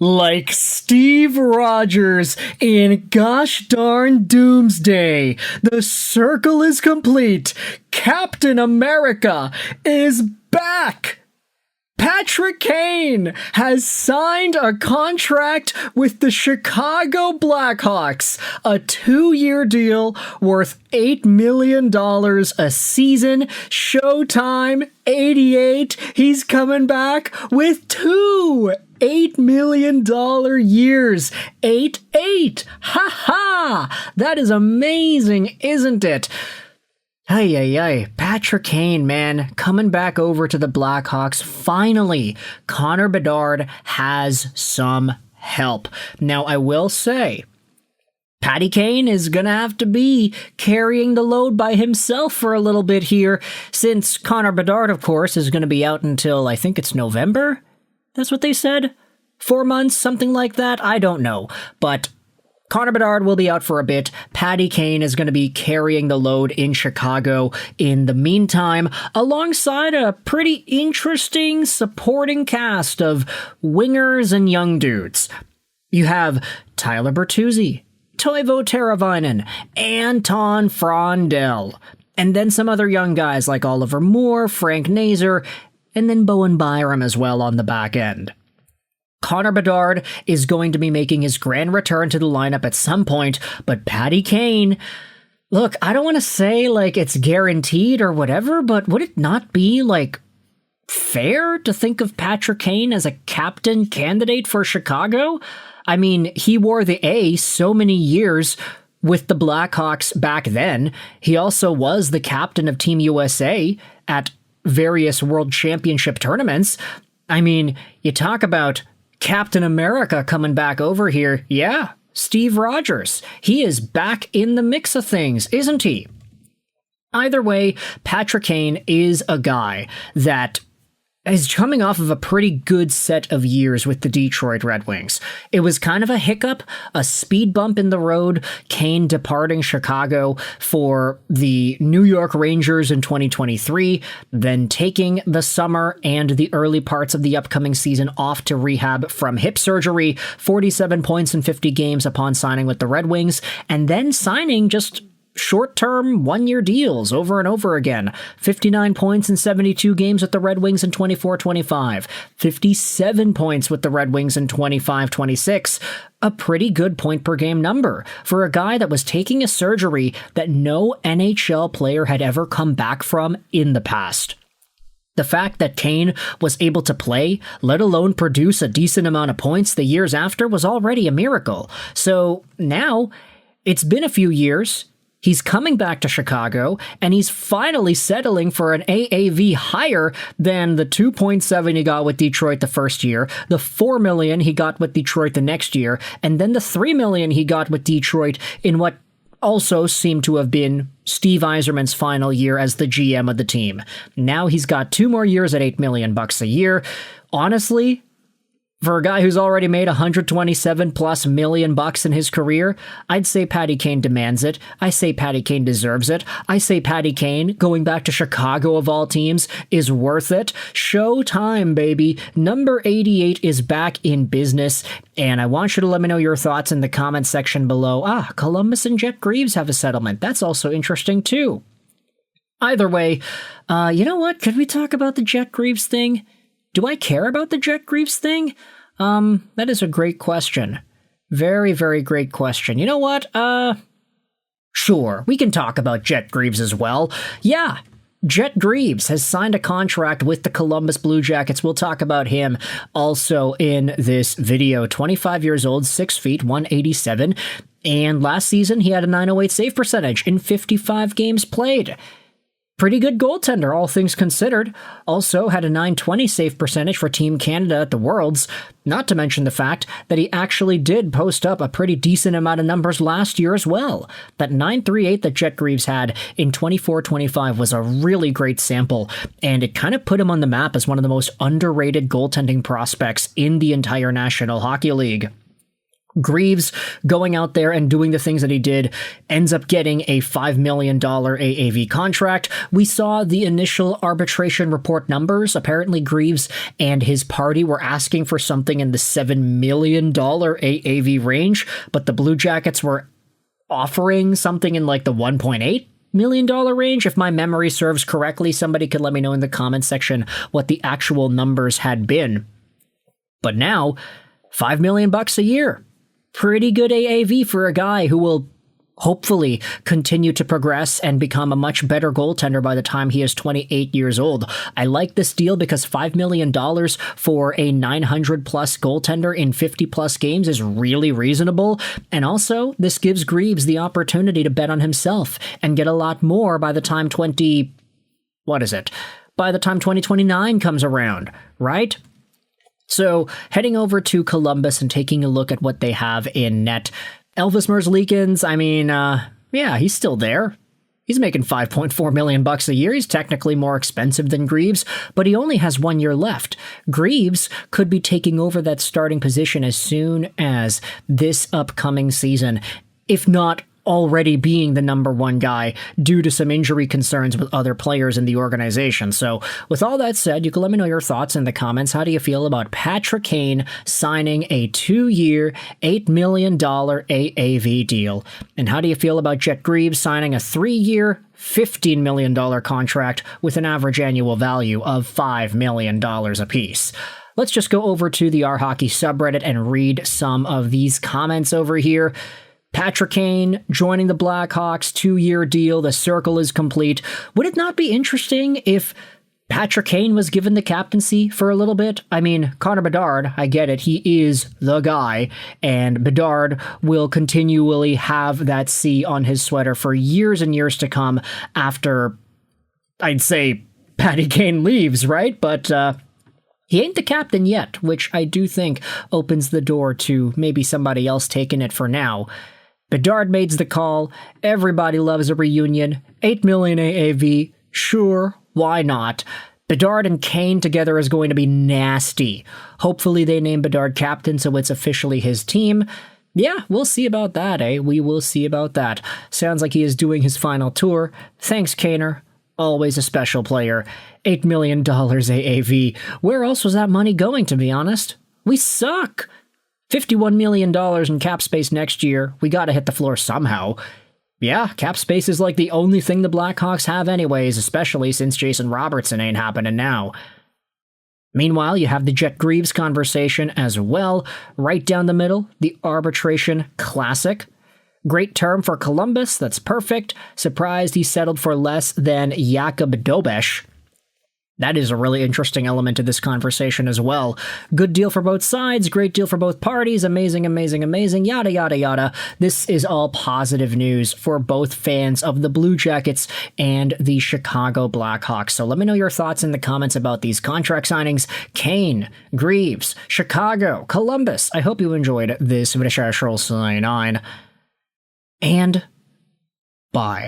Like Steve Rogers in Gosh Darn Doomsday, the circle is complete. Captain America is back. Patrick Kane has signed a contract with the Chicago Blackhawks, a 2-year deal worth $8 million a season. Showtime 88. He's coming back with two $8 million years. 8-8. Ha ha! That is amazing, isn't it? Ay. Patrick Kane, man, coming back over to the Blackhawks. Finally, Connor Bedard has some help. Now, I will say, Patty Kane is going to have to be carrying the load by himself for a little bit here, since Connor Bedard, of course, is going to be out until, I think it's November? That's what they said? 4 months, something like that? I don't know. But Connor Bedard will be out for a bit. Patty Kane is going to be carrying the load in Chicago in the meantime, alongside a pretty interesting supporting cast of wingers and young dudes. You have Tyler Bertuzzi, Toivo Teravainen, Anton Frondell, and then some other young guys like Oliver Moore, Frank Nazar, and then Bowen Byram as well on the back end. Connor Bedard is going to be making his grand return to the lineup at some point, but Patty Kane, look, I don't want to say like it's guaranteed or whatever, but would it not be like fair to think of Patrick Kane as a captain candidate for Chicago? I mean, he wore the A so many years with the Blackhawks back then. He also was the captain of Team USA at various World Championship tournaments. I mean, you talk about Captain America coming back over here. Yeah, Steve Rogers. He is back in the mix of things, isn't he? Either way, Patrick Kane is a guy that is coming off of a pretty good set of years with the Detroit Red Wings. It was kind of a hiccup, a speed bump in the road, Kane departing Chicago for the New York Rangers in 2023, then taking the summer and the early parts of the upcoming season off to rehab from hip surgery, 47 points in 50 games upon signing with the Red Wings, and then signing just short-term, one-year deals over and over again. 59 points in 72 games with the Red Wings in 24-25. 57 points with the Red Wings in 25-26. A pretty good point-per-game number for a guy that was taking a surgery that no NHL player had ever come back from in the past. The fact that Kane was able to play, let alone produce a decent amount of points the years after, was already a miracle. So now, it's been a few years. He's coming back to Chicago, and he's finally settling for an AAV higher than the 2.7 he got with Detroit the first year, the $4 million he got with Detroit the next year, and then the $3 million he got with Detroit in what also seemed to have been Steve Yzerman's final year as the GM of the team. Now he's got 2 more years at $8 million a year. Honestly, for a guy who's already made $127+ million in his career, I'd say Patty Kane demands it. I say Patty Kane deserves it. I say Patty Kane, going back to Chicago of all teams, is worth it. Showtime, baby. Number 88 is back in business, and I want you to let me know your thoughts in the comments section below. Columbus and Jet Greaves have a settlement. That's also interesting, too. Either way, you know what? Could we talk about the Jet Greaves thing? Do I care about the Jet Greaves thing? That is a great question. Very, very great question. You know what? Sure, we can talk about Jet Greaves as well. Yeah, Jet Greaves has signed a contract with the Columbus Blue Jackets. We'll talk about him also in this video. 25 years old, 6 feet, 187. And last season, he had a .908 save percentage in 55 games played. Pretty good goaltender, all things considered. Also had a .920 save percentage for Team Canada at the Worlds, not to mention the fact that he actually did post up a pretty decent amount of numbers last year as well. That .938 that Jet Greaves had in 24-25 was a really great sample, and it kind of put him on the map as one of the most underrated goaltending prospects in the entire National Hockey League. Greaves going out there and doing the things that he did ends up getting a $5 million AAV contract. We saw the initial arbitration report numbers. Apparently Greaves and his party were asking for something in the $7 million AAV range, but the Blue Jackets were offering something in like the $1.8 million range. If my memory serves correctly, somebody could let me know in the comment section what the actual numbers had been. But now, $5 million a year. Pretty good AAV for a guy who will hopefully continue to progress and become a much better goaltender by the time he is 28 years old. I like this deal because $5 million for a 900-plus goaltender in 50-plus games is really reasonable. And also, this gives Greaves the opportunity to bet on himself and get a lot more by the time 2029 comes around, right? So, heading over to Columbus and taking a look at what they have in net. Elvis Merzlikins, he's still there. He's making $5.4 million a year. He's technically more expensive than Greaves, but he only has 1 year left. Greaves could be taking over that starting position as soon as this upcoming season, if not already being the number one guy due to some injury concerns with other players in the organization. So with all that said, you can let me know your thoughts in the comments. How do you feel about Patrick Kane signing a 2-year, $8 million AAV deal? And how do you feel about Jet Greaves signing a 3-year, $15 million contract with an average annual value of $5 million apiece? Let's just go over to the Our Hockey subreddit and read some of these comments over here. Patrick Kane joining the Blackhawks, 2-year deal. The circle is complete. Would it not be interesting if Patrick Kane was given the captaincy for a little bit? I mean, Connor Bedard, I get it. He is the guy, and Bedard will continually have that C on his sweater for years and years to come after, I'd say, Patty Kane leaves, right? But, he ain't the captain yet, which I do think opens the door to maybe somebody else taking it for now. Bedard made the call. Everybody loves a reunion. $8 million AAV. Sure, why not? Bedard and Kane together is going to be nasty. Hopefully they name Bedard captain so it's officially his team. Yeah, we'll see about that, eh? We will see about that. Sounds like he is doing his final tour. Thanks, Kaner. Always a special player. $8 million AAV. Where else was that money going, to be honest? We suck! $51 million in cap space next year. We gotta hit the floor somehow. Yeah, cap space is like the only thing the Blackhawks have anyways, especially since Jason Robertson ain't happening now. Meanwhile, you have the Jet Greaves conversation as well. Right down the middle, the arbitration classic. Great term for Columbus, that's perfect. Surprised he settled for less than Jakub Dobeš. That is a really interesting element to this conversation as well. Good deal for both sides, great deal for both parties, amazing, amazing, amazing, yada, yada, yada. This is all positive news for both fans of the Blue Jackets and the Chicago Blackhawks. So let me know your thoughts in the comments about these contract signings. Kane, Greaves, Chicago, Columbus. I hope you enjoyed this video. And bye.